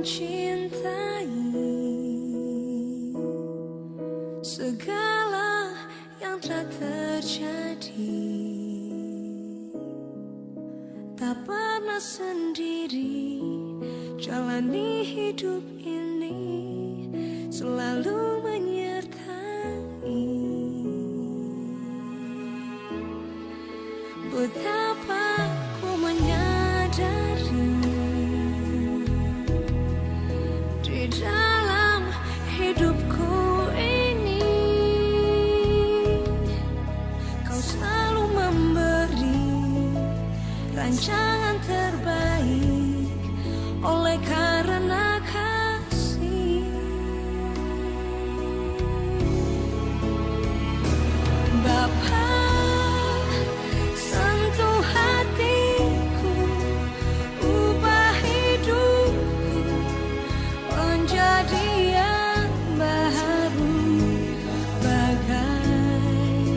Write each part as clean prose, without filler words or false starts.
mencintai segala yang telah terjadi. Tak pernah sendiri jalani hidup ini, selalu menyertai. Betapa ku menyadari di dalam hidupku ini kau selalu memberi rancangan terbaik oleh karena kasih. Bapa, sentuh hatiku, ubah hidupku menjadi yang baru, bagai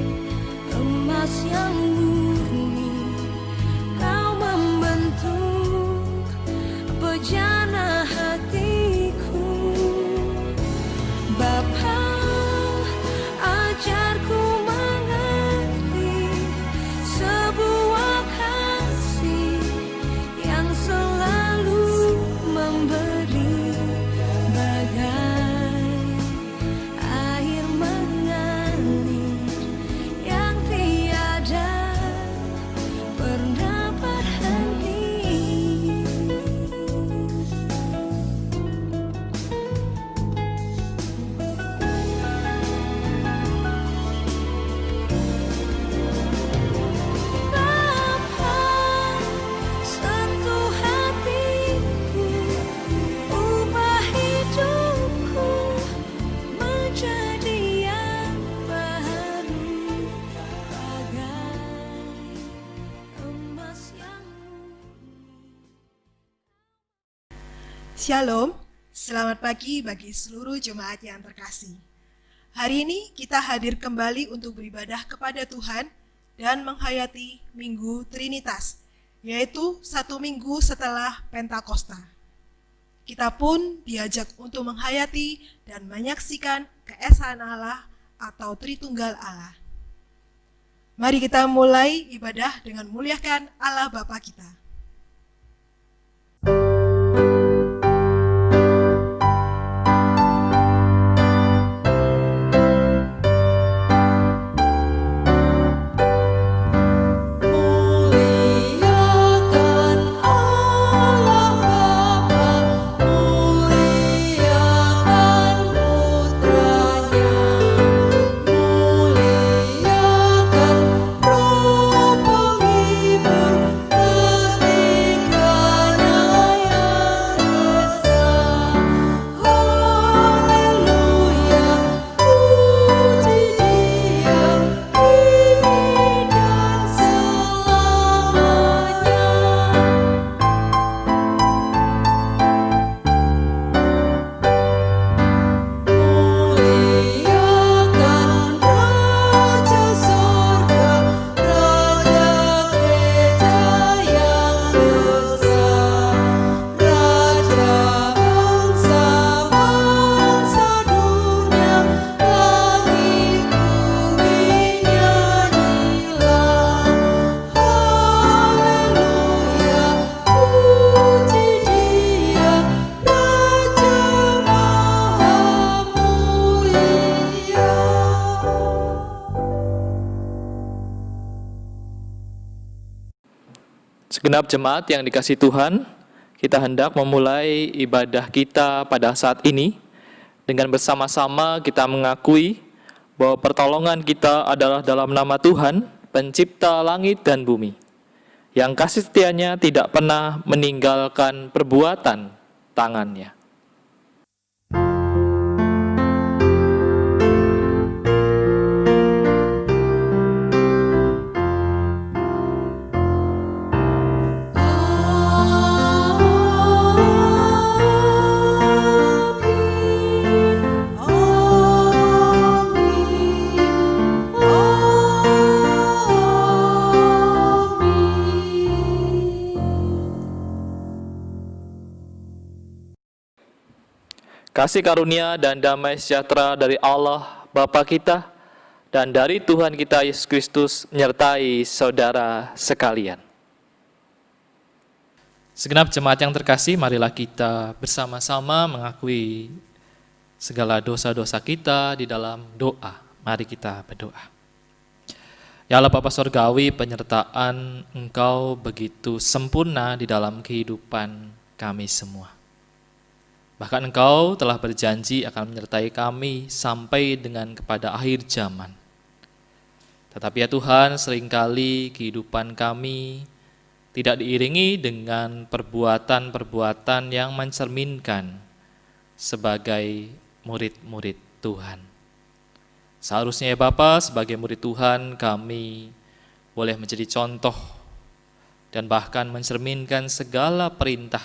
emas yang murni. Kau membentuk bejana hatiku. Bapa, ajarku mengerti sebuah kasih yang selalu memberi, bagai air mengalir yang tiada pernah berhenti. Bapa, sentuh hatiku, ubah hidupku menjadi yang baru, bagai emas yang murni. Shalom, selamat pagi bagi seluruh jemaat yang terkasih. Hari ini kita hadir kembali untuk beribadah kepada Tuhan dan menghayati Minggu Trinitas, yaitu 1 minggu setelah Pentakosta. Kita pun diajak untuk menghayati dan menyaksikan keesaan Allah atau Tritunggal Allah. Mari kita mulai ibadah dengan muliakan Allah Bapa kita. Muliakan Allah Bapa, muliakan Putranya, muliakan Roh Penghibur, ketiganya yang esa. Haleluya, puji Dia kini dan selamanya. Muliakan Raja Surga, Raja Gereja yang besar, Raja bangsa-bangsa dunia, langit bumi nyanyilah. Haleluya, puji Dia, Raja Maha Mulia. Segenap jemaat yang dikasihi Tuhan, kita hendak memulai ibadah kita pada saat ini dengan bersama-sama kita mengakui bahwa pertolongan kita adalah dalam nama Tuhan, pencipta langit dan bumi, yang kasih setianya tidak pernah meninggalkan perbuatan tangannya. kasih karunia dan damai sejahtera dari Allah Bapa kita dan dari Tuhan kita Yesus Kristus menyertai saudara sekalian. Segenap jemaat yang terkasih, marilah kita bersama-sama mengakui segala dosa-dosa kita di dalam doa. Mari kita berdoa. Ya Allah Bapa Surgawi, penyertaan Engkau begitu sempurna di dalam kehidupan kami semua. Bahkan Engkau telah berjanji akan menyertai kami sampai dengan kepada akhir zaman. Tetapi ya Tuhan, seringkali kehidupan kami tidak diiringi dengan perbuatan-perbuatan yang mencerminkan sebagai murid-murid Tuhan. Seharusnya ya Bapa, sebagai murid Tuhan kami boleh menjadi contoh dan bahkan mencerminkan segala perintah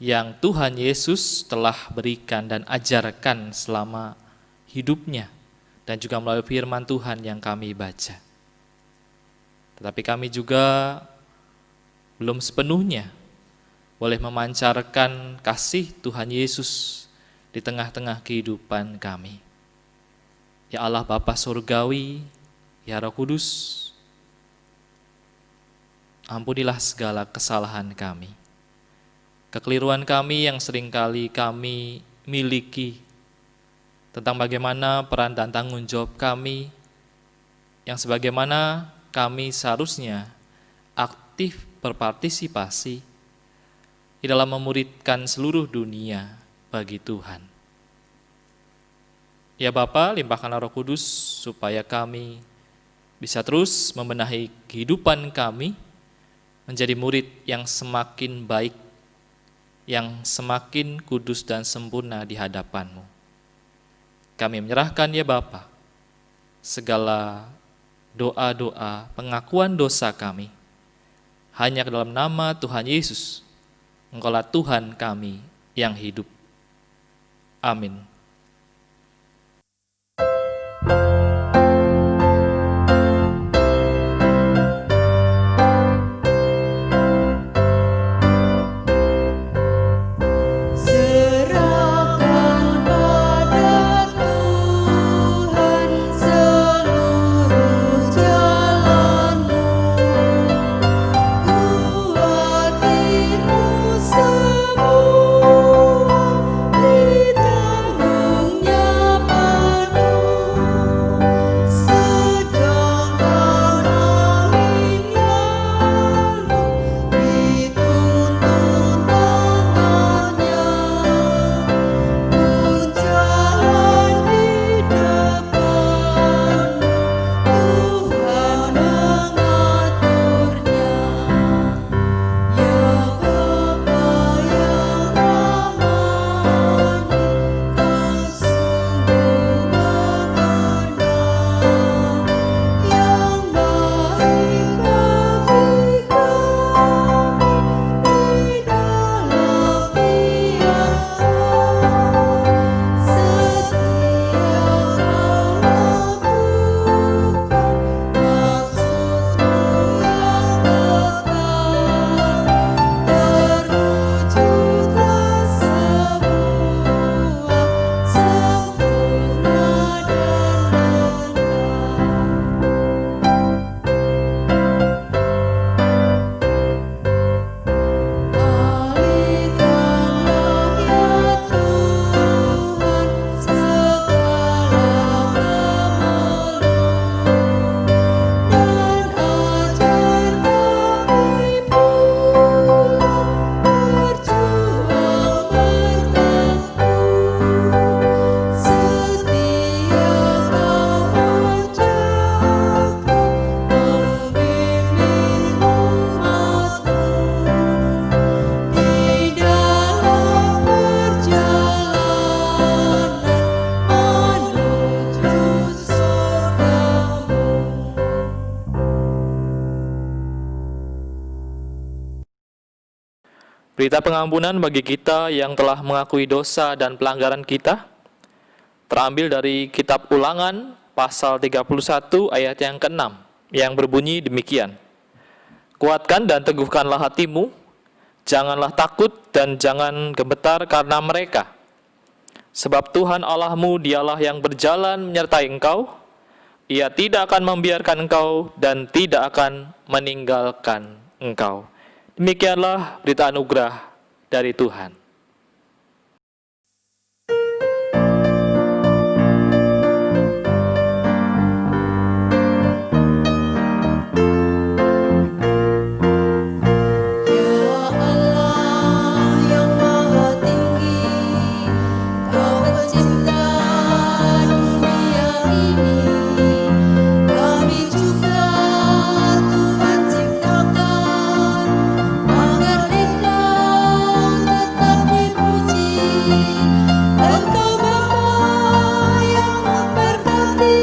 yang Tuhan Yesus telah berikan dan ajarkan selama hidupnya dan juga melalui firman Tuhan yang kami baca. Tetapi kami juga belum sepenuhnya boleh memancarkan kasih Tuhan Yesus di tengah-tengah kehidupan kami. Ya Allah Bapa Surgawi, ya Roh Kudus, ampunilah segala kesalahan kami, kekeliruan kami yang seringkali kami miliki tentang bagaimana peran dan tanggung jawab kami yang sebagaimana kami seharusnya aktif berpartisipasi di dalam memuridkan seluruh dunia bagi Tuhan. Ya Bapa, limpahkanlah Roh Kudus supaya kami bisa terus membenahi kehidupan kami menjadi murid yang semakin baik, yang semakin kudus dan sempurna di hadapan-Mu. Kami menyerahkan ya Bapa segala doa-doa pengakuan dosa kami hanya ke dalam nama Tuhan Yesus, Engkaulah Tuhan kami yang hidup. Amin. Serahkan pada Tuhan seluruh jalanmu, kuatimu semua, ditanggungnya penuh. Sedangkan angin lalu, dituntun tangannya. Berjalan di depanmu, Tuhan mengaturnya. Ya Bapa yang ramani, Kau sungguh mengandang yang baik bagi kami di dalam Dia. Setia Kau lakukan maksud-Mu yang tetap, terwujudlah semua sempurna dan alihkanlah ya Tuhan segala kemeluh, dan ajar kami pula berjuang berteguh. Setia Kau ajarkan, membimbing umat-Mu di dalam perjalanan menuju surga-Mu. Berita pengampunan bagi kita yang telah mengakui dosa dan pelanggaran kita terambil dari kitab Ulangan pasal 31 ayat yang ke-6 yang berbunyi demikian. Kuatkan dan teguhkanlah hatimu, janganlah takut dan jangan gemetar karena mereka. Sebab Tuhan Allahmu dialah yang berjalan menyertai engkau, Ia tidak akan membiarkan engkau dan tidak akan meninggalkan engkau. Demikianlah berita anugerah dari Tuhan. Ya Allah yang maha tinggi, Kau pencipta dunia ini. Kami juga Tuhan ciptakan agar Engkau tetap dipuji. Engkau Bapa yang memberkati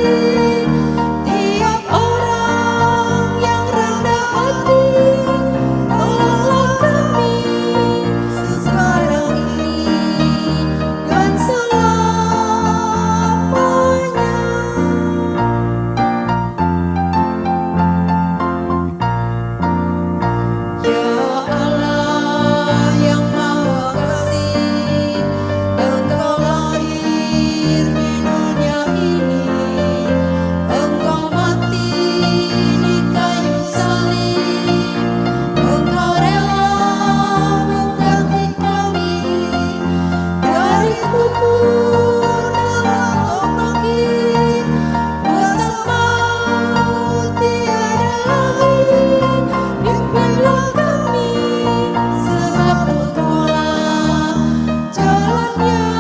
tiap orang yang rendah hati. Tolonglah kami sekarang ini dan selamanya. Ya Allah yang maha kasih, Engkau lahir di dunia ini. Engkau mati di kayu salib. Engkau rela mengganti kami dari kubur dalam Kau bangkit. Kuasa maut tiada lagi. Bimbinglah kami sebab Engkaulah jalan yang benar.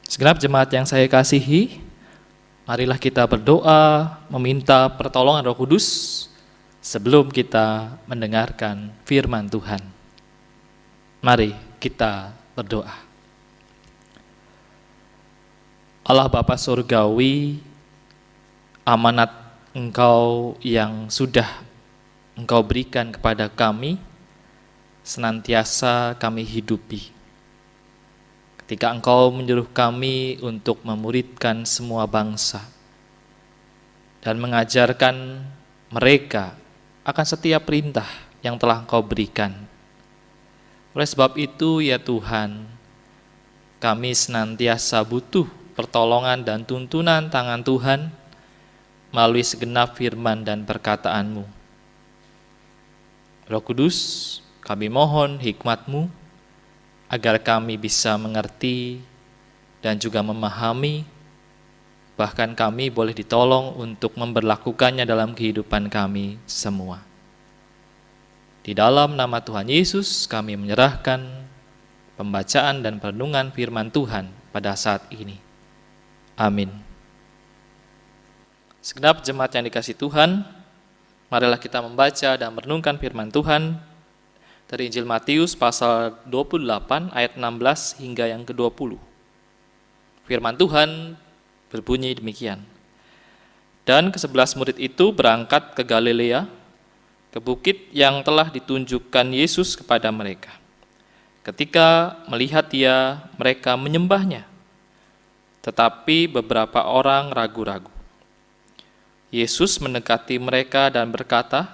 Segenap jemaat yang saya kasihi, marilah kita berdoa meminta pertolongan Roh Kudus sebelum kita mendengarkan firman Tuhan. Mari kita berdoa. Allah Bapa Surgawi, amanat Engkau yang sudah Engkau berikan kepada kami, senantiasa kami hidupi. Ketika Engkau menyuruh kami untuk memuridkan semua bangsa dan mengajarkan mereka akan setiap perintah yang telah Engkau berikan. Oleh sebab itu, ya Tuhan, kami senantiasa butuh pertolongan dan tuntunan tangan Tuhan melalui segenap firman dan perkataan-Mu. Roh Kudus, kami mohon hikmat-Mu agar kami bisa mengerti dan juga memahami, bahkan kami boleh ditolong untuk memberlakukannya dalam kehidupan kami semua. Di dalam nama Tuhan Yesus kami menyerahkan pembacaan dan perenungan firman Tuhan pada saat ini. Amin. Segenap jemaat yang dikasihi Tuhan, marilah kita membaca dan merenungkan firman Tuhan dari Injil Matius pasal 28 ayat 16 hingga yang ke-20. Firman Tuhan berbunyi demikian. Dan ke-11 murid itu berangkat ke Galilea, ke bukit yang telah ditunjukkan Yesus kepada mereka. Ketika melihat Dia, mereka menyembahnya. Tetapi beberapa orang ragu-ragu. Yesus mendekati mereka dan berkata,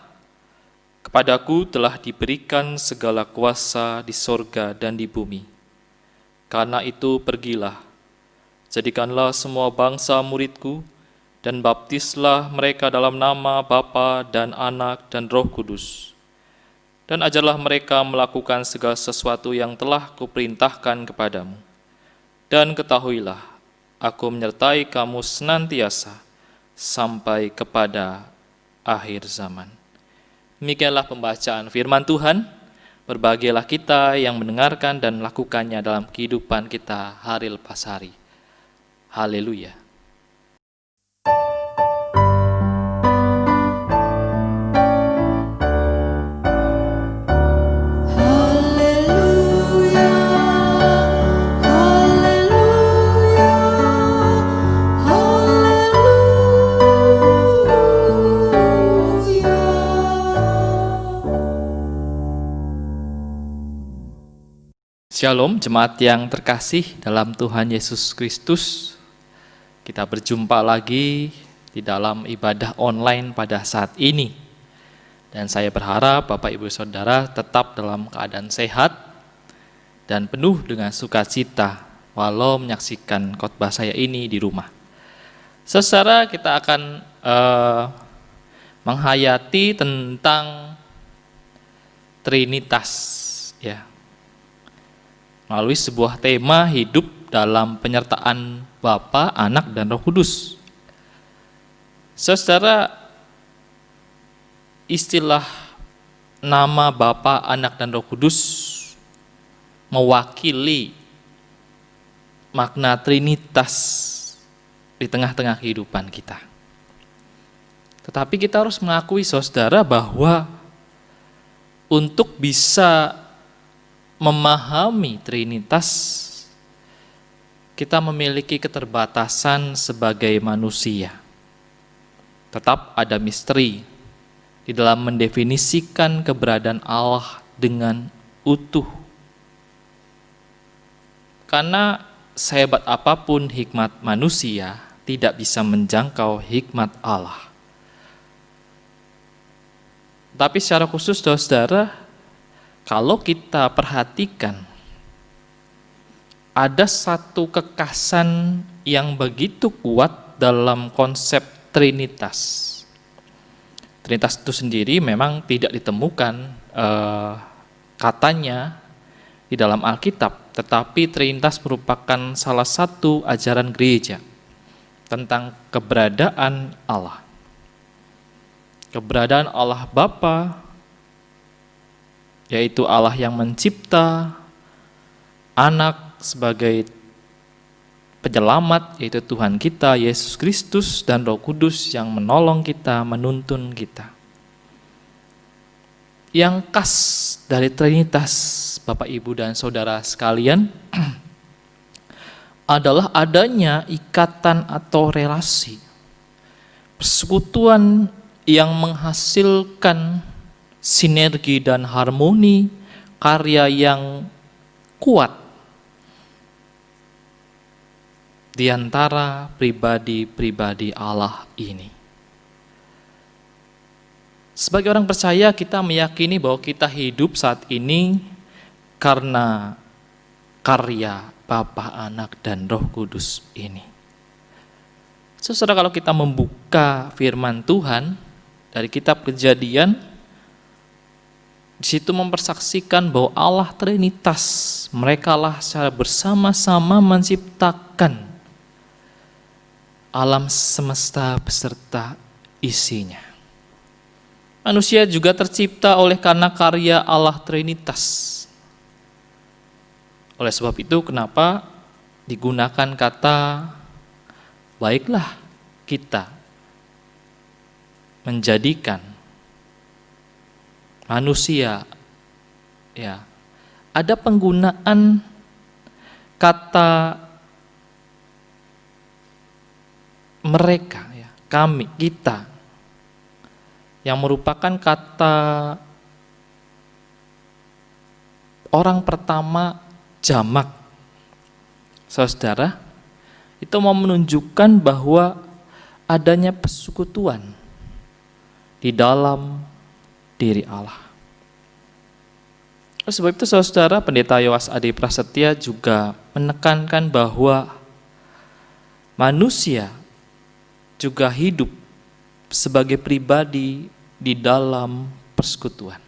"Kepadaku telah diberikan segala kuasa di sorga dan di bumi. Karena itu pergilah, jadikanlah semua bangsa muridku, dan baptislah mereka dalam nama Bapa dan Anak dan Roh Kudus. Dan ajarlah mereka melakukan segala sesuatu yang telah kuperintahkan kepadamu. Dan ketahuilah, aku menyertai kamu senantiasa sampai kepada akhir zaman." Demikianlah pembacaan firman Tuhan. Berbahagialah kita yang mendengarkan dan melakukannya dalam kehidupan kita hari lepas hari. Haleluya. Haleluya, haleluya, haleluya. Shalom jemaat yang terkasih dalam Tuhan Yesus Kristus. Kita berjumpa lagi di dalam ibadah online pada saat ini. Dan saya berharap Bapak Ibu Saudara tetap dalam keadaan sehat dan penuh dengan sukacita walau menyaksikan khotbah saya ini di rumah. Saudara, kita akan menghayati tentang Trinitas, ya, melalui sebuah tema hidup dalam penyertaan Bapa, Anak, dan Roh Kudus. Saudara, istilah nama Bapa, Anak, dan Roh Kudus mewakili makna Trinitas di tengah-tengah kehidupan kita. Tetapi kita harus mengakui, saudara, bahwa untuk bisa memahami Trinitas, kita memiliki keterbatasan sebagai manusia. Tetap ada misteri di dalam mendefinisikan keberadaan Allah dengan utuh. Karena sehebat apapun hikmat manusia, tidak bisa menjangkau hikmat Allah. Tapi secara khusus, saudara, kalau kita perhatikan, ada satu kekasan yang begitu kuat dalam konsep Trinitas. Trinitas itu sendiri memang tidak ditemukan katanya di dalam Alkitab, tetapi Trinitas merupakan salah satu ajaran gereja tentang keberadaan Allah. Keberadaan Allah Bapa, yaitu Allah yang mencipta, Anak sebagai penyelamat, yaitu Tuhan kita, Yesus Kristus, dan Roh Kudus yang menolong kita, menuntun kita. Yang khas dari Trinitas, Bapak, Ibu, dan Saudara sekalian, adalah adanya ikatan atau relasi, persekutuan yang menghasilkan sinergi dan harmoni, karya yang kuat di antara pribadi-pribadi Allah ini. Sebagai orang percaya, kita meyakini bahwa kita hidup saat ini karena karya Bapa, Anak, dan Roh Kudus ini. Saudara, kalau kita membuka firman Tuhan dari kitab Kejadian, di situ mempersaksikan bahwa Allah Trinitas, merekalah secara bersama-sama menciptakan alam semesta beserta isinya. Manusia juga tercipta oleh karena karya Allah Trinitas. Oleh sebab itu, kenapa digunakan kata baiklah kita menjadikan manusia, ya, ada penggunaan kata mereka, ya, kami, kita, yang merupakan kata orang pertama jamak. Saudara, itu mau menunjukkan bahwa adanya persekutuan di dalam diri Allah. Oleh sebab itu, saudara, Pendeta Yowas Adi Prasetya juga menekankan bahwa manusia juga hidup sebagai pribadi di dalam persekutuan.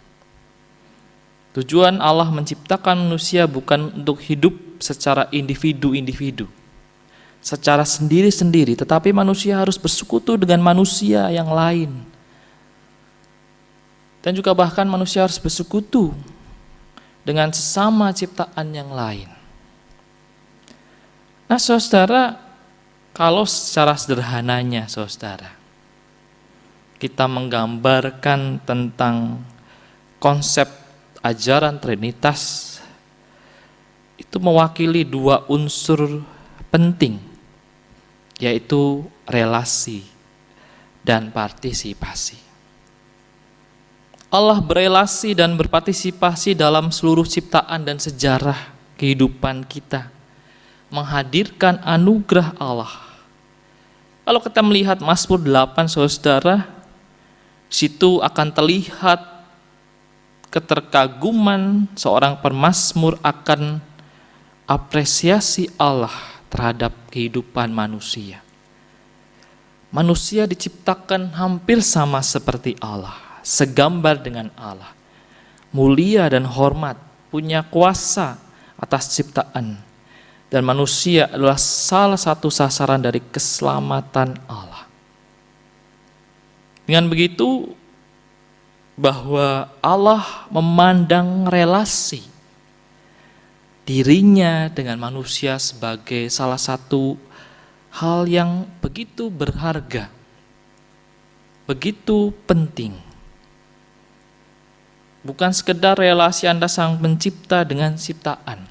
Tujuan Allah menciptakan manusia bukan untuk hidup secara individu-individu, secara sendiri-sendiri, tetapi manusia harus bersekutu dengan manusia yang lain. Dan juga bahkan manusia harus bersekutu dengan sesama ciptaan yang lain. Nah, saudara, kalau secara sederhananya, saudara, kita menggambarkan tentang konsep ajaran Trinitas, itu mewakili dua unsur penting, yaitu relasi dan partisipasi. Allah berelasi dan berpartisipasi dalam seluruh ciptaan dan sejarah kehidupan kita, menghadirkan anugerah Allah. Kalau kita melihat Mazmur 8, saudara, Situ akan terlihat keterkaguman seorang pemazmur akan apresiasi Allah terhadap kehidupan manusia. Manusia diciptakan hampir sama seperti Allah, segambar dengan Allah. Mulia dan hormat, punya kuasa atas ciptaan. Dan manusia adalah salah satu sasaran dari keselamatan Allah. Dengan begitu, bahwa Allah memandang relasi dirinya dengan manusia sebagai salah satu hal yang begitu berharga, begitu penting. Bukan sekedar relasi Anda sang pencipta dengan ciptaan,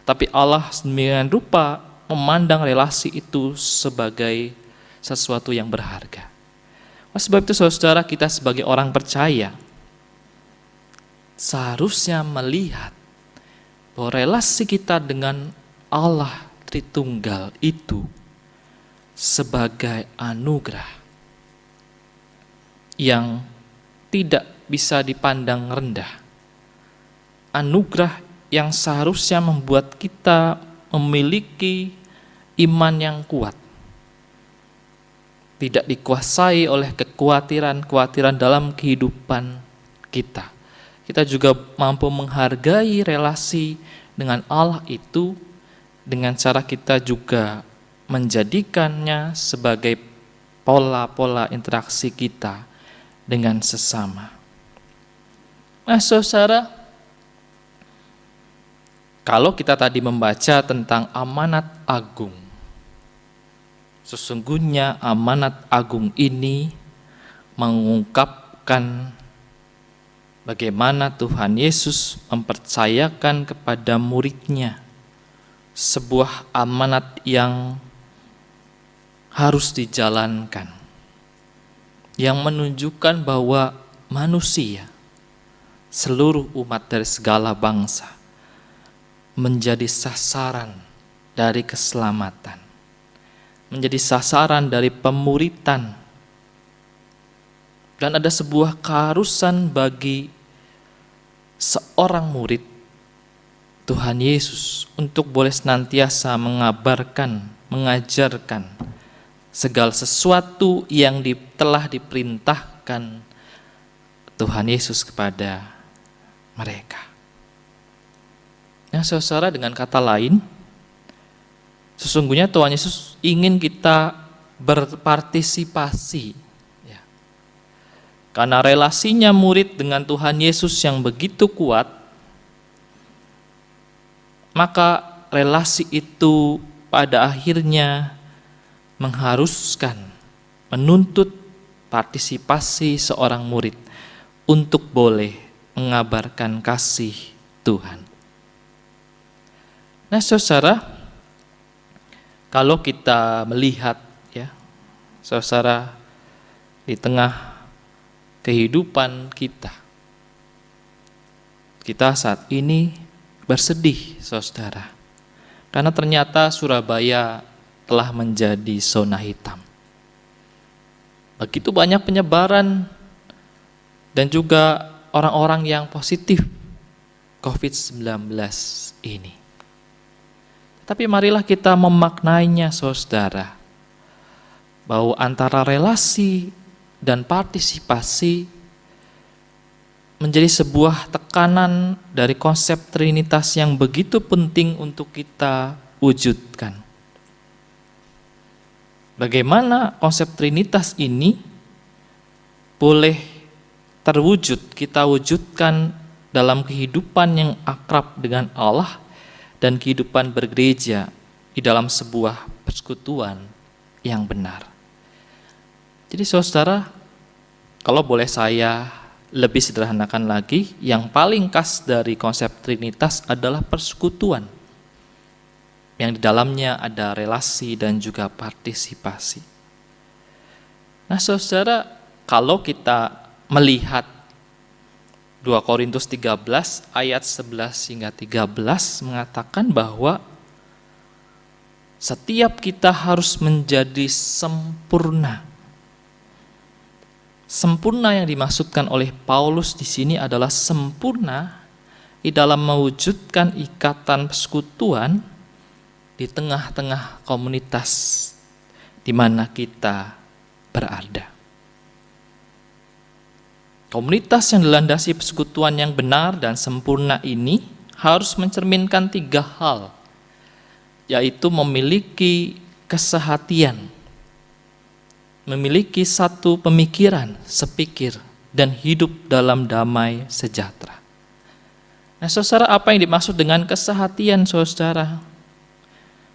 tetapi Allah sedemikian rupa memandang relasi itu sebagai sesuatu yang berharga. Sebab itu saudara, kita sebagai orang percaya seharusnya melihat bahwa relasi kita dengan Allah Tritunggal itu sebagai anugerah yang tidak bisa dipandang rendah. Anugerah yang seharusnya membuat kita memiliki iman yang kuat. Tidak dikuasai oleh kekhawatiran-kekhawatiran dalam kehidupan kita. Kita juga mampu menghargai relasi dengan Allah itu dengan cara kita juga menjadikannya sebagai pola-pola interaksi kita dengan sesama. Nah, saudara, kalau kita tadi membaca tentang amanat agung, sesungguhnya amanat agung ini mengungkapkan bagaimana Tuhan Yesus mempercayakan kepada murid-Nya sebuah amanat yang harus dijalankan, yang menunjukkan bahwa manusia, seluruh umat dari segala bangsa, menjadi sasaran dari keselamatan, menjadi sasaran dari pemuritan, dan ada sebuah keharusan bagi seorang murid Tuhan Yesus untuk boleh senantiasa mengabarkan, mengajarkan segala sesuatu yang telah diperintahkan Tuhan Yesus kepada mereka. Nah, saudara, dengan kata lain, sesungguhnya Tuhan Yesus ingin kita berpartisipasi, ya. Karena relasinya murid dengan Tuhan Yesus yang begitu kuat, maka relasi itu pada akhirnya mengharuskan, menuntut partisipasi seorang murid untuk boleh mengabarkan kasih Tuhan. Nah, saudara, kalau kita melihat, ya, saudara, di tengah kehidupan kita saat ini bersedih, saudara, karena ternyata Surabaya telah menjadi zona hitam. Begitu banyak penyebaran dan juga orang-orang yang positif COVID-19 ini. Tapi marilah kita memaknainya, saudara, bahwa antara relasi dan partisipasi menjadi sebuah tekanan dari konsep Trinitas yang begitu penting untuk kita wujudkan. Bagaimana konsep Trinitas ini boleh terwujud, kita wujudkan dalam kehidupan yang akrab dengan Allah dan kehidupan bergereja di dalam sebuah persekutuan yang benar. Jadi saudara, kalau boleh saya lebih sederhanakan lagi, yang paling khas dari konsep Trinitas adalah persekutuan, yang di dalamnya ada relasi dan juga partisipasi. Nah, saudara, kalau kita melihat 2 Korintus 13 ayat 11 hingga 13 mengatakan bahwa setiap kita harus menjadi sempurna Sempurna yang dimaksudkan oleh Paulus di sini adalah sempurna di dalam mewujudkan ikatan persekutuan di tengah-tengah komunitas di mana kita berada. Komunitas yang dilandasi persekutuan yang benar dan sempurna ini harus mencerminkan 3 hal, yaitu memiliki kesehatian, memiliki satu pemikiran, sepikir, dan hidup dalam damai sejahtera. Nah, saudara, apa yang dimaksud dengan kesehatian, saudara?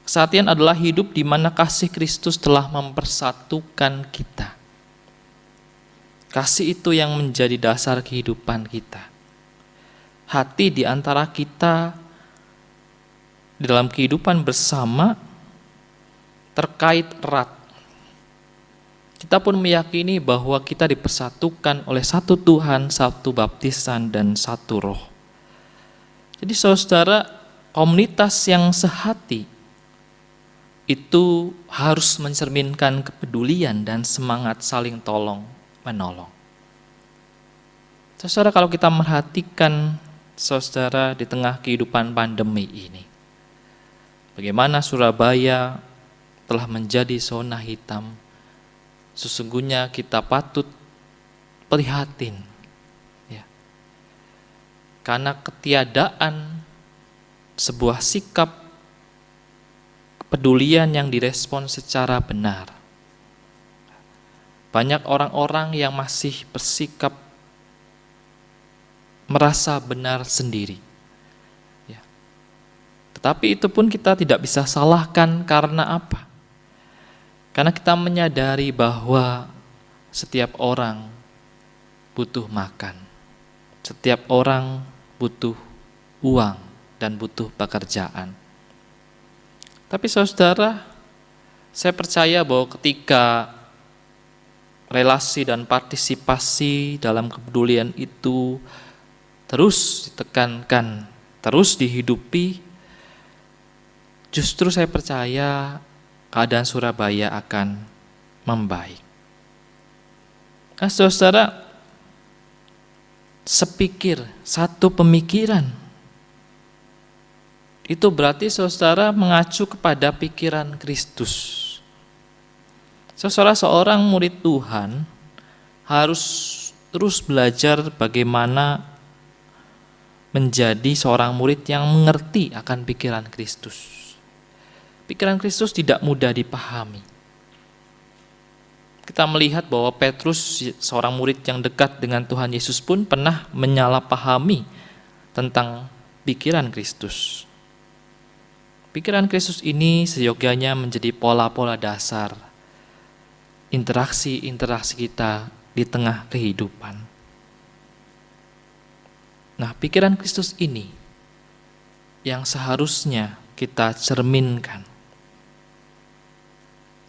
Kesehatian adalah hidup di mana kasih Kristus telah mempersatukan kita. Kasih itu yang menjadi dasar kehidupan kita. Hati di antara kita di dalam kehidupan bersama terkait erat. Kita pun meyakini bahwa kita dipersatukan oleh satu Tuhan, satu baptisan, dan satu roh. Jadi saudara, komunitas yang sehati itu harus mencerminkan kepedulian dan semangat saling tolong menolong. Saudara, kalau kita merhatikan saudara di tengah kehidupan pandemi ini, bagaimana Surabaya telah menjadi zona hitam, sesungguhnya kita patut prihatin, ya. Karena ketiadaan sebuah sikap kepedulian yang direspon secara benar. Banyak orang-orang yang masih bersikap merasa benar sendiri. Ya. Tetapi itu pun kita tidak bisa salahkan karena apa? Karena kita menyadari bahwa setiap orang butuh makan. Setiap orang butuh uang dan butuh pekerjaan. Tapi saudara, saya percaya bahwa ketika relasi dan partisipasi dalam kepedulian itu terus ditekankan, terus dihidupi, justru saya percaya keadaan Surabaya akan membaik. Nah, saudara, sepikir, satu pemikiran, itu berarti saudara mengacu kepada pikiran Kristus. Saudara, seorang murid Tuhan harus terus belajar bagaimana menjadi seorang murid yang mengerti akan pikiran Kristus. Pikiran Kristus tidak mudah dipahami. Kita melihat bahwa Petrus, seorang murid yang dekat dengan Tuhan Yesus pun pernah menyalahpahami tentang pikiran Kristus. Pikiran Kristus ini seyogyanya menjadi pola-pola dasar interaksi kita di tengah kehidupan. Nah, pikiran Kristus ini yang seharusnya kita cerminkan.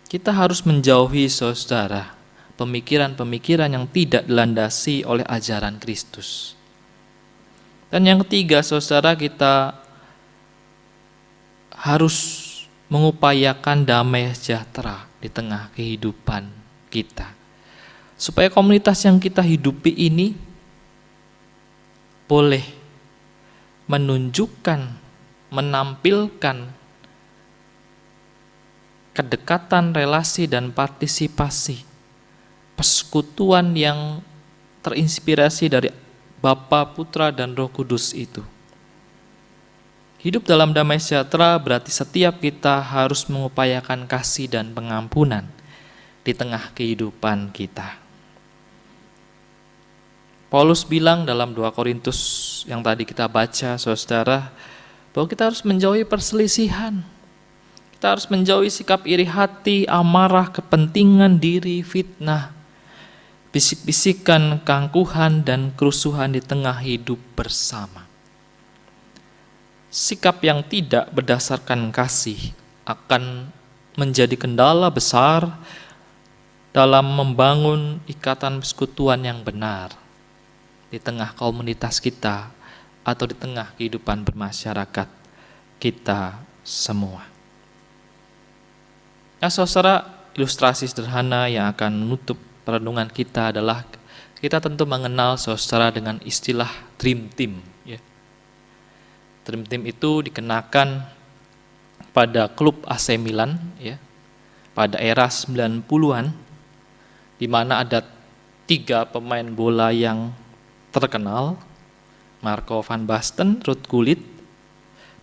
Kita harus menjauhi, saudara, pemikiran-pemikiran yang tidak dilandasi oleh ajaran Kristus. Dan yang ketiga, saudara, kita harus mengupayakan damai sejahtera di tengah kehidupan kita. Supaya komunitas yang kita hidupi ini boleh menunjukkan, menampilkan kedekatan, relasi, dan partisipasi persekutuan yang terinspirasi dari Bapa, Putra, dan Roh Kudus itu. Hidup dalam damai sejahtera berarti setiap kita harus mengupayakan kasih dan pengampunan di tengah kehidupan kita. Paulus bilang dalam 2 Korintus yang tadi kita baca, saudara, bahwa kita harus menjauhi perselisihan. Kita harus menjauhi sikap iri hati, amarah, kepentingan diri, fitnah, bisik-bisikan, keangkuhan, dan kerusuhan di tengah hidup bersama. Sikap yang tidak berdasarkan kasih akan menjadi kendala besar dalam membangun ikatan persekutuan yang benar di tengah komunitas kita atau di tengah kehidupan bermasyarakat kita semua. Nah, saudara, ilustrasi sederhana yang akan menutup perenungan kita adalah kita tentu mengenal saudara dengan istilah Dream Team. Ya. Dream Team itu dikenakan pada klub AC Milan, ya, pada era 90-an, di mana ada 3 pemain bola yang terkenal, Marco van Basten, Ruud Gullit,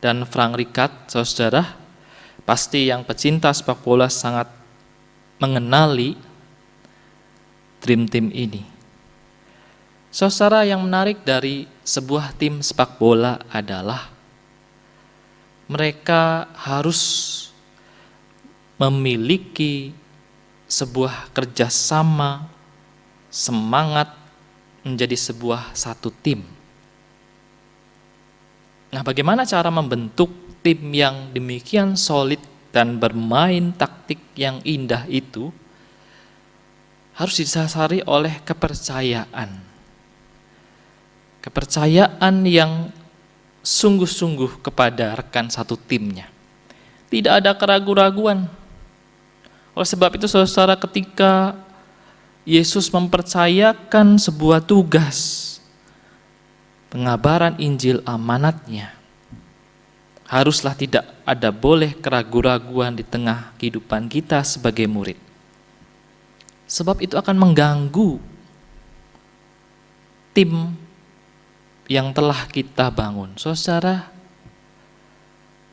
dan Frank Rijkaard. Saudara, pasti yang pecinta sepak bola sangat mengenali Dream Team ini. Saudara, yang menarik dari sebuah tim sepak bola adalah mereka harus memiliki sebuah kerjasama, semangat menjadi sebuah satu tim. Nah, bagaimana cara membentuk tim yang demikian solid dan bermain taktik yang indah itu? Harus didasari oleh kepercayaan. Kepercayaan yang sungguh-sungguh kepada rekan satu timnya. Tidak ada keraguan-raguan. Oleh sebab itu saudara, ketika Yesus mempercayakan sebuah tugas pengabaran Injil amanatnya, haruslah tidak ada boleh keraguan-raguan di tengah kehidupan kita sebagai murid. Sebab itu akan mengganggu tim yang telah kita bangun. Saudara,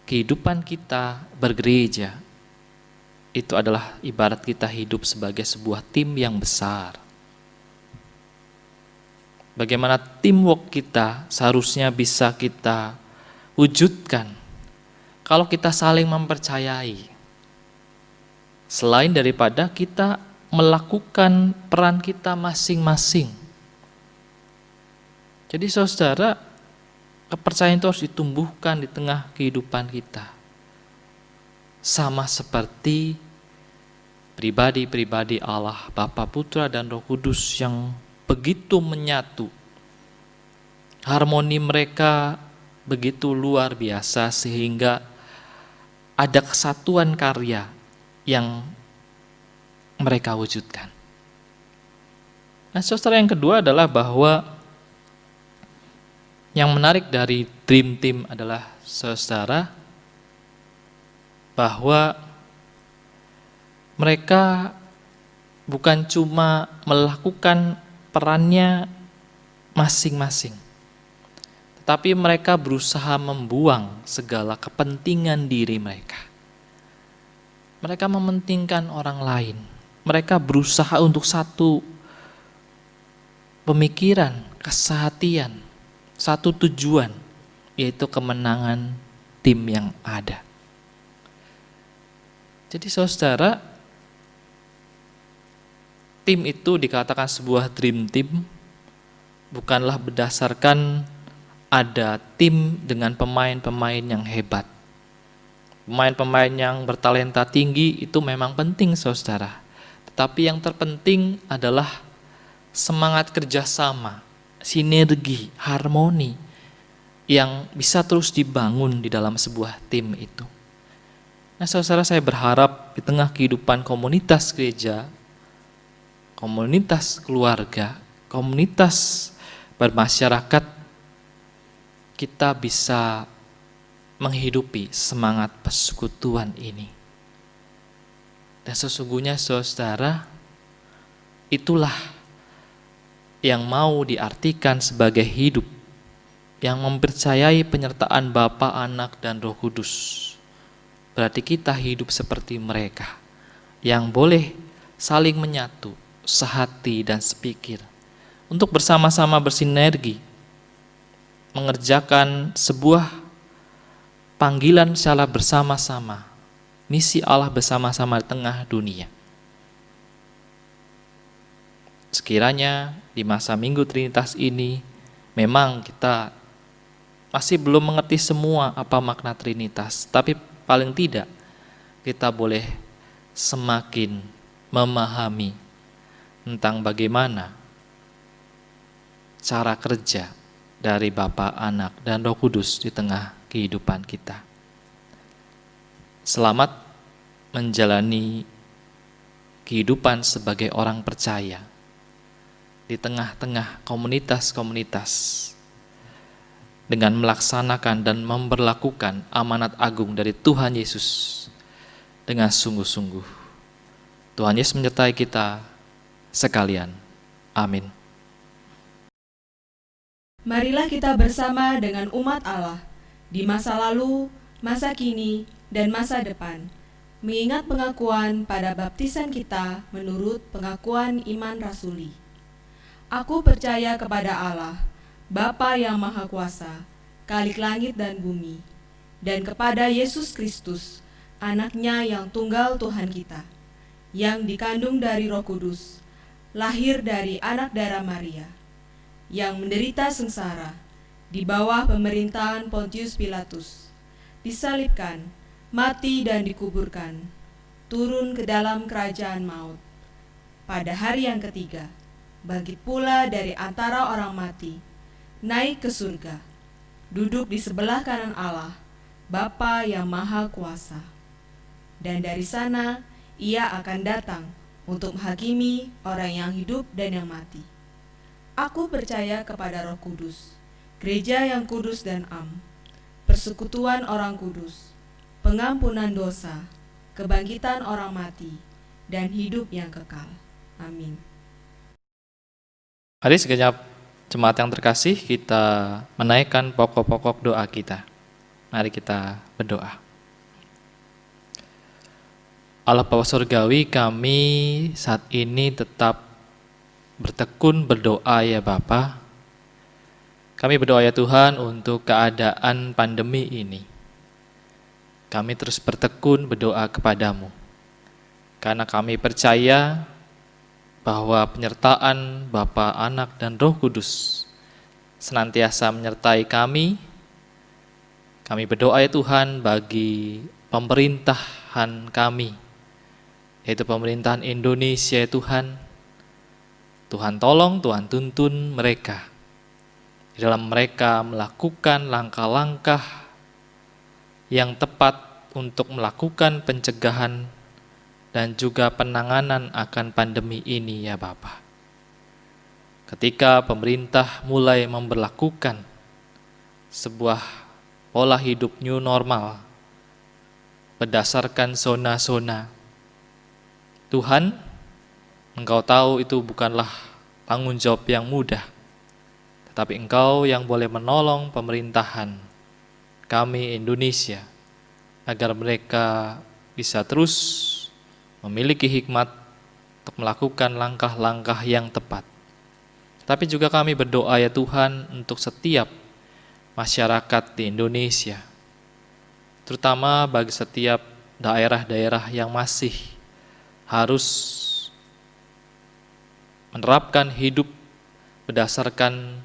kehidupan kita bergereja itu adalah ibarat kita hidup sebagai sebuah tim yang besar. Bagaimana teamwork kita seharusnya bisa kita wujudkan kalau kita saling mempercayai. Selain daripada kita melakukan peran kita masing-masing. Jadi saudara, kepercayaan itu harus ditumbuhkan di tengah kehidupan kita. Sama seperti pribadi-pribadi Allah, Bapa, Putra, dan Roh Kudus yang begitu menyatu. Harmoni mereka begitu luar biasa sehingga ada kesatuan karya yang mereka wujudkan. Nah, saudara, yang kedua adalah bahwa yang menarik dari Dream Team adalah saudara, bahwa mereka bukan cuma melakukan perannya masing-masing, tetapi mereka berusaha membuang segala kepentingan diri mereka. Mereka mementingkan orang lain. Mereka berusaha untuk satu pemikiran, kesehatian, satu tujuan, yaitu kemenangan tim yang ada. Jadi saudara, tim itu dikatakan sebuah dream team bukanlah berdasarkan ada tim dengan pemain-pemain yang hebat. Pemain-pemain yang bertalenta tinggi itu memang penting saudara. Tetapi yang terpenting adalah semangat kerjasama, sinergi, harmoni yang bisa terus dibangun di dalam sebuah tim itu. Nah saudara, saya berharap di tengah kehidupan komunitas gereja, komunitas keluarga, komunitas bermasyarakat, kita bisa menghidupi semangat persekutuan ini. Dan sesungguhnya saudara, itulah yang mau diartikan sebagai hidup yang mempercayai penyertaan Bapa, Anak, dan Roh Kudus. Berarti kita hidup seperti mereka yang boleh saling menyatu, sehati dan sepikir untuk bersama-sama bersinergi mengerjakan sebuah panggilan secara bersama-sama, misi Allah bersama-sama di tengah dunia. Sekiranya di masa Minggu Trinitas ini memang kita masih belum mengerti semua apa makna Trinitas, tapi paling tidak kita boleh semakin memahami tentang bagaimana cara kerja dari Bapa, Anak, dan Roh Kudus di tengah kehidupan kita. Selamat menjalani kehidupan sebagai orang percaya di tengah-tengah komunitas-komunitas dengan melaksanakan dan memberlakukan amanat agung dari Tuhan Yesus dengan sungguh-sungguh. Tuhan Yesus menyertai kita sekalian. Amin. Marilah kita bersama dengan umat Allah di masa lalu, masa kini, dan masa depan, mengingat pengakuan pada baptisan kita menurut pengakuan iman rasuli. Aku percaya kepada Allah, Bapa yang Maha Kuasa, Khalik langit dan bumi, dan kepada Yesus Kristus, Anaknya yang tunggal Tuhan kita, yang dikandung dari Roh Kudus, lahir dari anak darah Maria, yang menderita sengsara di bawah pemerintahan Pontius Pilatus, disalibkan, mati dan dikuburkan, turun ke dalam kerajaan maut. Pada hari yang ketiga, bangkit pula dari antara orang mati, naik ke surga, duduk di sebelah kanan Allah, Bapa yang Maha Kuasa. Dan dari sana ia akan datang untuk menghakimi orang yang hidup dan yang mati. Aku percaya kepada Roh Kudus, gereja yang kudus dan am, persekutuan orang kudus, pengampunan dosa, kebangkitan orang mati, dan hidup yang kekal. Amin. Mari segenap jemaat yang terkasih, kita menaikkan pokok-pokok doa kita. Mari kita berdoa. Allah Bapa Surgawi, kami saat ini tetap bertekun berdoa ya Bapa. Kami berdoa ya Tuhan untuk keadaan pandemi ini. Kami terus bertekun berdoa kepadamu. Karena kami percaya bahwa penyertaan Bapa, Anak, dan Roh Kudus senantiasa menyertai kami. Kami berdoa ya Tuhan bagi pemerintahan kami, yaitu pemerintahan Indonesia ya Tuhan. Tuhan tolong, Tuhan tuntun mereka di dalam mereka melakukan langkah-langkah yang tepat untuk melakukan pencegahan dan juga penanganan akan pandemi ini ya Bapa. Ketika pemerintah mulai memberlakukan sebuah pola hidup new normal berdasarkan zona-zona, Tuhan, Engkau tahu itu bukanlah tanggung jawab yang mudah, tetapi Engkau yang boleh menolong pemerintahan kami Indonesia agar mereka bisa terus memiliki hikmat untuk melakukan langkah-langkah yang tepat. Tapi juga kami berdoa ya Tuhan untuk setiap masyarakat di Indonesia, terutama bagi setiap daerah-daerah yang masih harus menerapkan hidup berdasarkan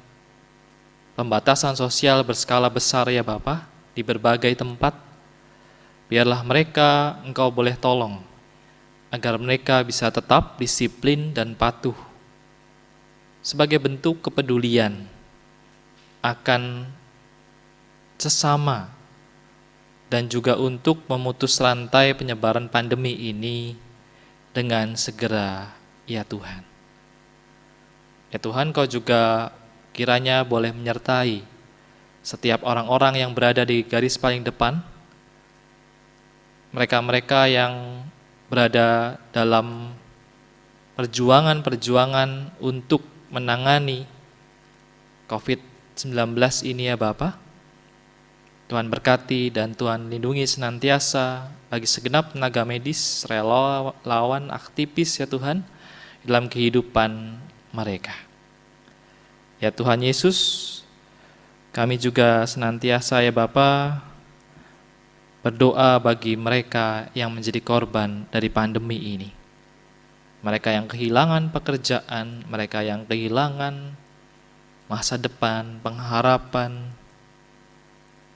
pembatasan sosial berskala besar ya Bapa di berbagai tempat. Biarlah mereka Engkau boleh tolong agar mereka bisa tetap disiplin dan patuh sebagai bentuk kepedulian akan sesama dan juga untuk memutus rantai penyebaran pandemi ini dengan segera ya Tuhan. Ya Tuhan, Kau juga kiranya boleh menyertai setiap orang-orang yang berada di garis paling depan, mereka-mereka yang berada dalam perjuangan-perjuangan untuk menangani COVID-19 ini ya Bapa. Tuhan berkati dan Tuhan lindungi senantiasa bagi segenap tenaga medis, relawan, aktivis ya Tuhan, dalam kehidupan mereka. Ya Tuhan Yesus, kami juga senantiasa ya Bapa berdoa bagi mereka yang menjadi korban dari pandemi ini. Mereka yang kehilangan pekerjaan, mereka yang kehilangan masa depan, pengharapan,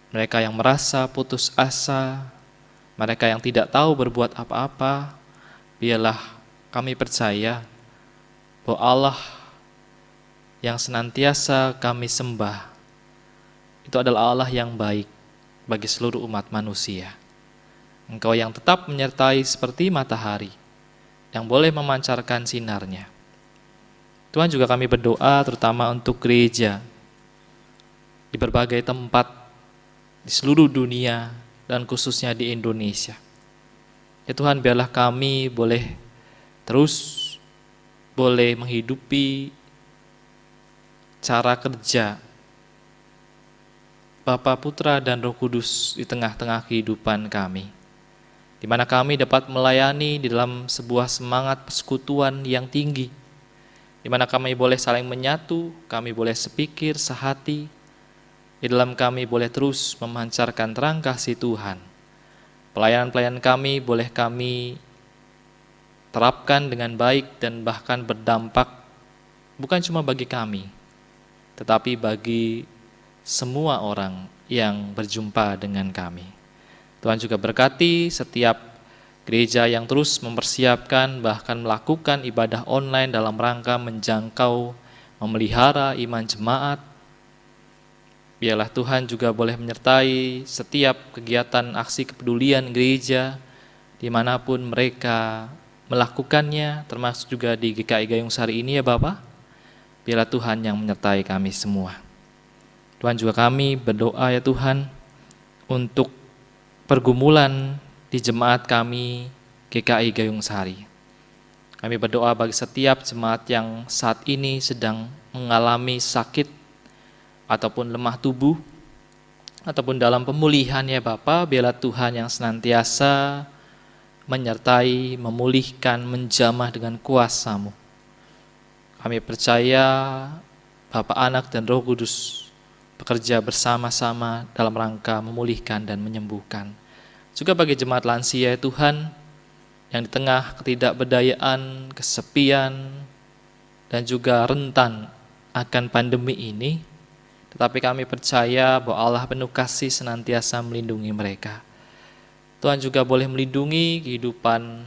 mereka yang merasa putus asa, mereka yang tidak tahu berbuat apa-apa. Biarlah kami percaya bahwa Allah yang senantiasa kami sembah itu adalah Allah yang baik bagi seluruh umat manusia. Engkau yang tetap menyertai seperti matahari yang boleh memancarkan sinarnya Tuhan juga kami berdoa terutama untuk gereja di berbagai tempat di seluruh dunia dan khususnya di Indonesia. Ya Tuhan, biarlah kami boleh menghidupi cara kerja Bapa, Putra, dan Roh Kudus di tengah-tengah kehidupan kami, di mana kami dapat melayani di dalam sebuah semangat persekutuan yang tinggi, di mana kami boleh saling menyatu, kami boleh sepikir, sehati, di dalam kami boleh terus memancarkan terang kasih Tuhan. Pelayanan-pelayanan kami boleh kami terapkan dengan baik dan bahkan berdampak bukan cuma bagi kami, tetapi bagi semua orang yang berjumpa dengan kami. Tuhan juga berkati setiap gereja yang terus mempersiapkan bahkan melakukan ibadah online dalam rangka menjangkau, memelihara iman jemaat. Biarlah Tuhan juga boleh menyertai setiap kegiatan aksi kepedulian gereja dimanapun mereka melakukannya, termasuk juga di GKI Gayung Sari ini ya Bapak. Biarlah Tuhan yang menyertai kami semua. Tuhan juga kami berdoa ya Tuhan untuk pergumulan di jemaat kami GKI Gayung Sari. Kami berdoa bagi setiap jemaat yang saat ini sedang mengalami sakit ataupun lemah tubuh ataupun dalam pemulihan ya Bapa. Biarlah Tuhan yang senantiasa menyertai, memulihkan, menjamah dengan kuasa-Mu. Kami percaya Bapa, Anak, dan Roh Kudus bekerja bersama-sama dalam rangka memulihkan dan menyembuhkan. Juga bagi jemaat lansia ya Tuhan, yang di tengah ketidakberdayaan, kesepian, dan juga rentan akan pandemi ini, tetapi kami percaya bahwa Allah penuh kasih senantiasa melindungi mereka. Tuhan juga boleh melindungi kehidupan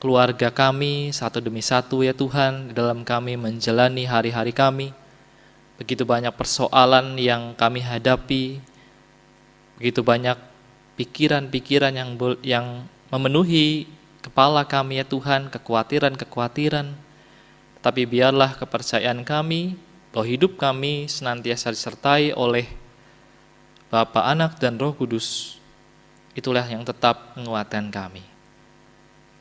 keluarga kami satu demi satu ya Tuhan, di dalam kami menjalani hari-hari kami. Begitu banyak persoalan yang kami hadapi, begitu banyak pikiran-pikiran yang memenuhi kepala kami ya Tuhan, kekhawatiran-kekhawatiran. Tapi biarlah kepercayaan kami bahwa hidup kami senantiasa disertai oleh Bapa, Anak, dan Roh Kudus. Itulah yang tetap menguatkan kami.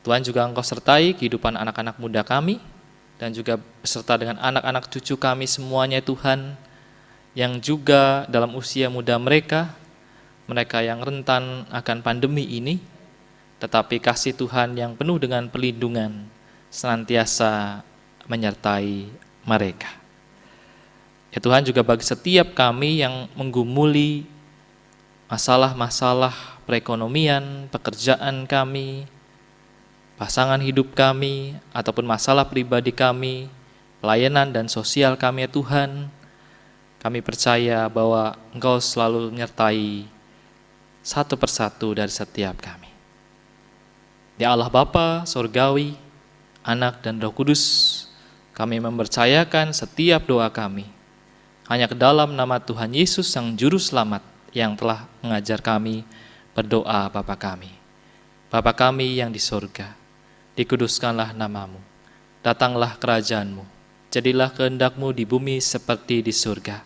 Tuhan juga Engkau sertai kehidupan anak-anak muda kami, dan juga beserta dengan anak-anak cucu kami semuanya Tuhan, yang juga dalam usia muda mereka yang rentan akan pandemi ini, tetapi kasih Tuhan yang penuh dengan perlindungan senantiasa menyertai mereka. Ya Tuhan, juga bagi setiap kami yang menggumuli masalah-masalah perekonomian, pekerjaan kami, pasangan hidup kami, ataupun masalah pribadi kami, pelayanan dan sosial kami ya Tuhan, kami percaya bahwa Engkau selalu menyertai satu persatu dari setiap kami. Ya Allah Bapa Surgawi, Anak dan Roh Kudus, kami mempercayakan setiap doa kami hanya ke dalam nama Tuhan Yesus Sang Juru Selamat yang telah mengajar kami berdoa Bapa kami. Bapa kami yang di surga, dikuduskanlah namamu, datanglah kerajaanmu, jadilah kehendak-Mu di bumi seperti di surga.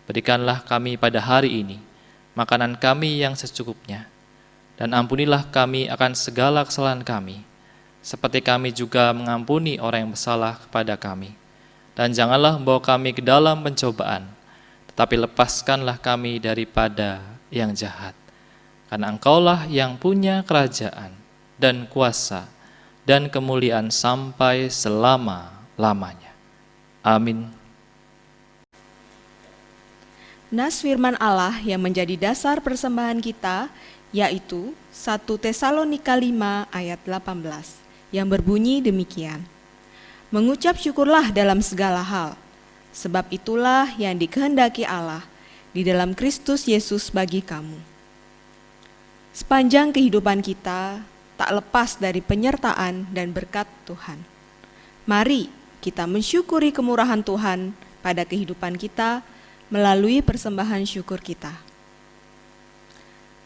Berikanlah kami pada hari ini makanan kami yang secukupnya, dan ampunilah kami akan segala kesalahan kami, seperti kami juga mengampuni orang yang bersalah kepada kami. Dan janganlah membawa kami ke dalam pencobaan, tetapi lepaskanlah kami daripada yang jahat. Karena Engkaulah yang punya kerajaan dan kuasa dan kemuliaan sampai selama-lamanya. Amin. Nas firman Allah yang menjadi dasar persembahan kita, yaitu 1 Tesalonika 5 ayat 18, yang berbunyi demikian. Mengucap syukurlah dalam segala hal, sebab itulah yang dikehendaki Allah di dalam Kristus Yesus bagi kamu. Sepanjang kehidupan kita, tak lepas dari penyertaan dan berkat Tuhan. Mari kita mensyukuri kemurahan Tuhan pada kehidupan kita melalui persembahan syukur kita.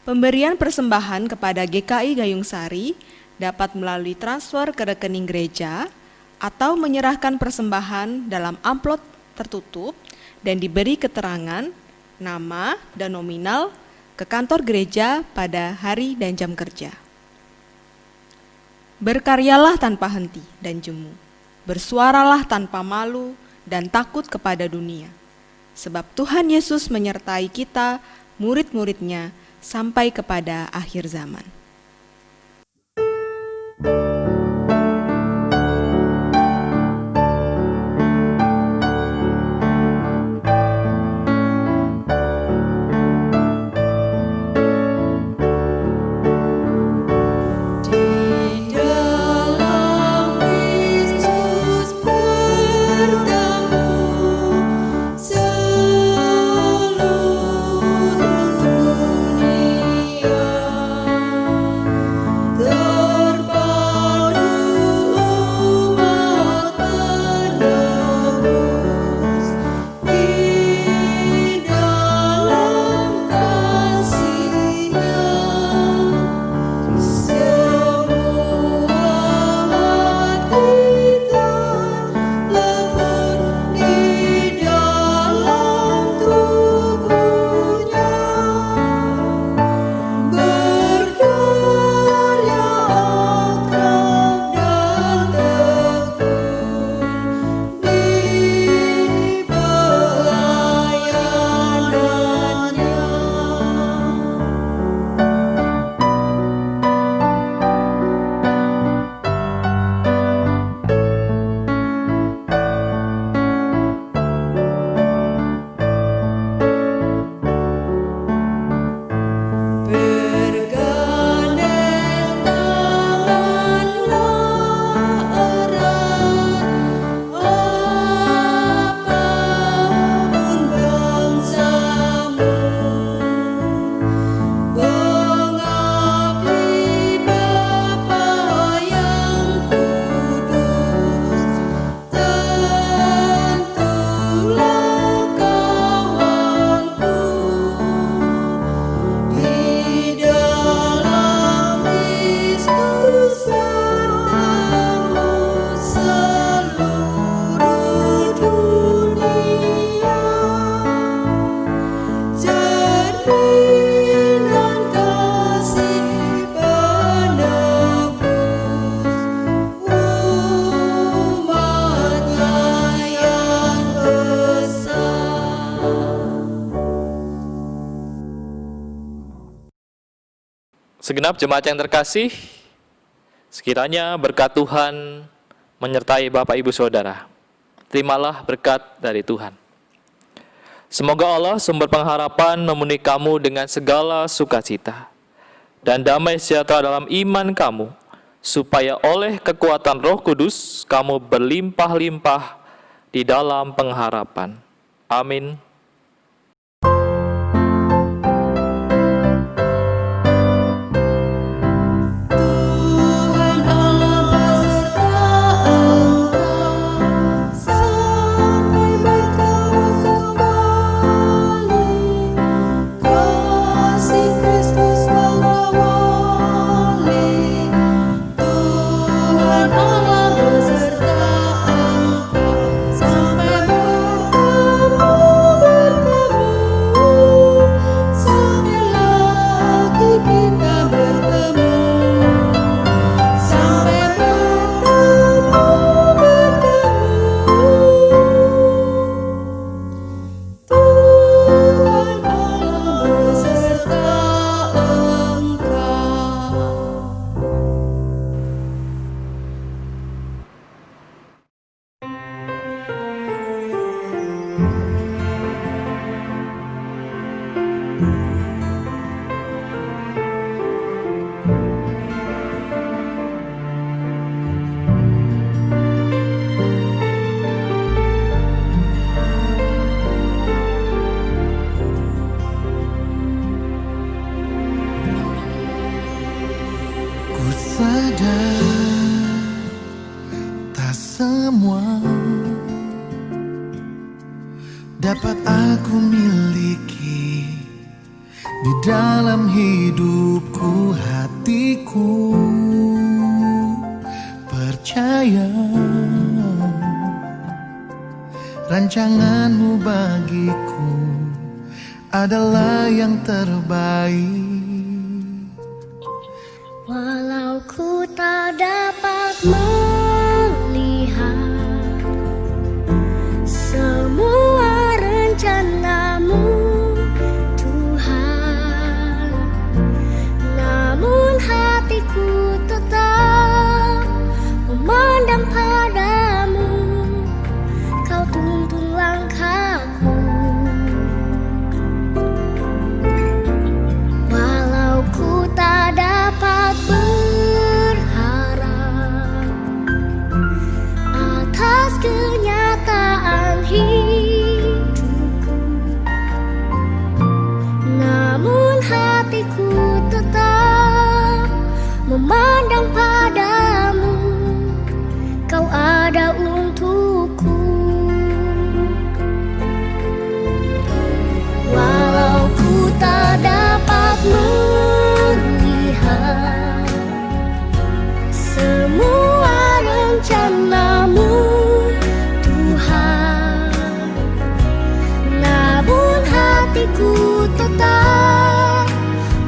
Pemberian persembahan kepada GKI Gayung Sari dapat melalui transfer ke rekening gereja atau menyerahkan persembahan dalam amplop tertutup dan diberi keterangan, nama, dan nominal ke kantor gereja pada hari dan jam kerja. Berkaryalah tanpa henti dan jemu, bersuaralah tanpa malu dan takut kepada dunia, sebab Tuhan Yesus menyertai kita, murid-muridnya, sampai kepada akhir zaman. Segenap jemaat yang terkasih, sekiranya berkat Tuhan menyertai Bapak Ibu Saudara. Terimalah berkat dari Tuhan. Semoga Allah sumber pengharapan memenuhi kamu dengan segala sukacita dan damai sejahtera dalam iman kamu, supaya oleh kekuatan Roh Kudus kamu berlimpah-limpah di dalam pengharapan. Amin. dapat aku miliki di dalam hidupku, hatiku percaya rancanganmu bagiku adalah yang terbaik. Walau ku tak dapat melihat semua rencanamu, Tuhan, namun hatiku tetap memandang padamu. Kau tuntun langkahku. Walau ku tak dapat berharap atas kenyataan hidupku, namun hatiku tetap memandang padamu. Kau ada untukku. Walau ku tak dapat melihat semua rencanamu, Tuhan, namun hatiku tetap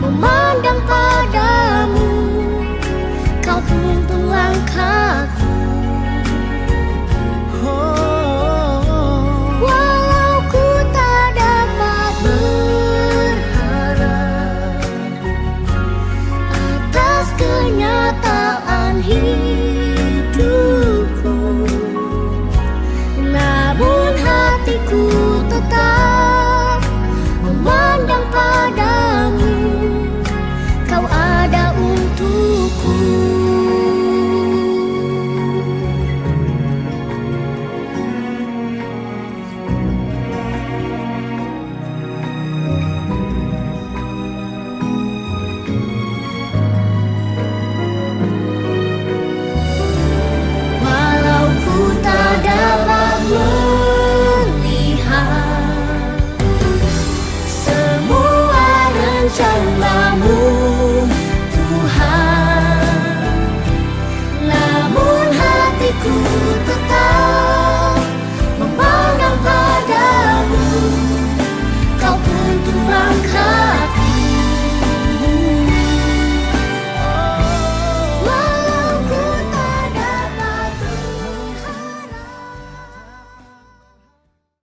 memandang padamu. Kau tuntun langkahku. Walau ku tak dapat berharap atas kenyataan hidupku, namun hatiku tetap